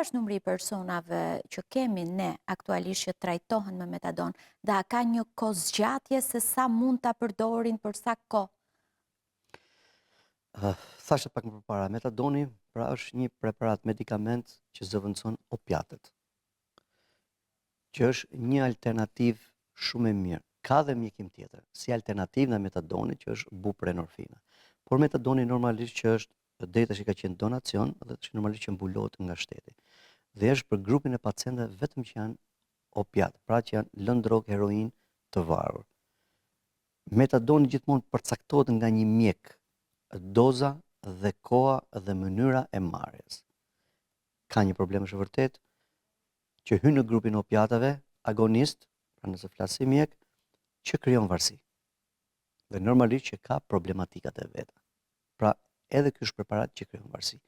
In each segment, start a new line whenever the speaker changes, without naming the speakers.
është numri i personave që kemi ne aktualisht që trajtohen me metadon, dhe a ka një kohë zgjatje se sa mund ta përdorin për sa kohë?
Thashë pak më përpara, metadoni pra është një preparat medikament që zëvendëson opiatet, që është një alternativ shumë e mirë. Ka dhe mjekim tjetër, si alternativ në metadoni që është buprenorfina. Por metadoni normalisht që është deri tash ka qenë donacion dhe që normalisht që mbulohet nga shteti. Dhe është për grupin e pacientëve vetëm që janë opiat, pra që janë lënë drogë, heroin të varur. Metadoni gjithmonë përcaktohet nga një mjek, doza dhe koha dhe mënyra e marrjes. Ka një problem është vërtet që hyn në grupin e opiatave, agonist, pra nëse flasim mjek, që krijon varësi. Dhe normalisht që ka problematikat e veta. Pra edhe ky është preparat që krijon varësi.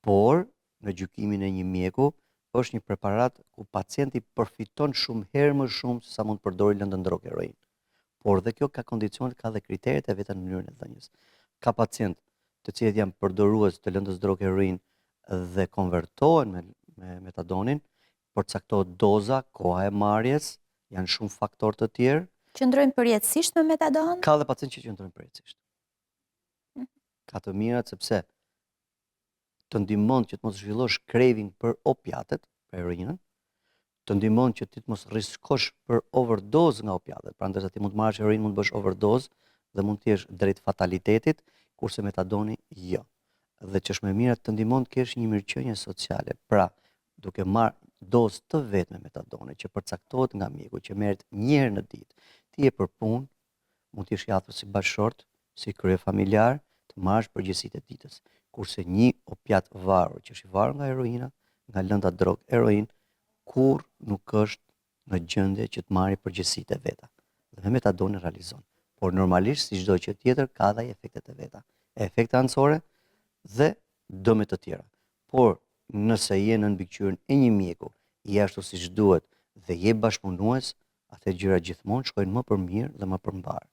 Por në gjykimin e një mjeku është një preparat ku pacienti përfiton shumë herë më shumë se sa mund të përdorë lëndën drogë heroin. Por dhe kjo ka kondicionet, ka dhe kriteret e veta në mënyrën e dhënjes. Ka pacient të cilët janë përdorues të lëndës drogë heroin dhe konvertohen me metadonin, përcaktohet doza, koha e marrjes, janë shumë faktorë të tjerë.
Qëndrojnë përjetësisht me metadon?
Ka dhe pacient që qëndrojnë përjetësisht. Ka të mirat sepse të ndihmon që të mos zhvillosh craving për opiatet, për heroinën, të ndihmon që ti të mos rrezikosh për overdose nga opiatet. Pra ndërsa ti mund të marrësh heroin, mund të bësh overdose dhe mund të jesh drejt fatalitetit, kurse metadoni jo. Dhe që është më mirë të ndihmon të kesh një mirëqenie sociale. Pra, duke marrë dozë të vetme metadoni që përcaktohet nga mjeku, që merret një herë në ditë, ti je për punë, mund të jesh i afër si bashkëshort, si kryefamiljar, të marrësh përgjegjësitë e ditës. Kurse një opiat varur, që është i varur nga heroina, nga lënda drogë heroin, kur nuk është në gjendje që të marrë përgjegjësitë e veta. Dhe me metadoni realizon. Por normalisht, si çdo gjë tjetër, ka dhe efektet e veta. Efekte anësore dhe dëme të tjera. Por nëse je në mbikëqyrjen e një mjeku, je ashtu siç duhet dhe je bashkëpunues, atë gjëra gjithmonë shkojnë më për mirë dhe më për mbar.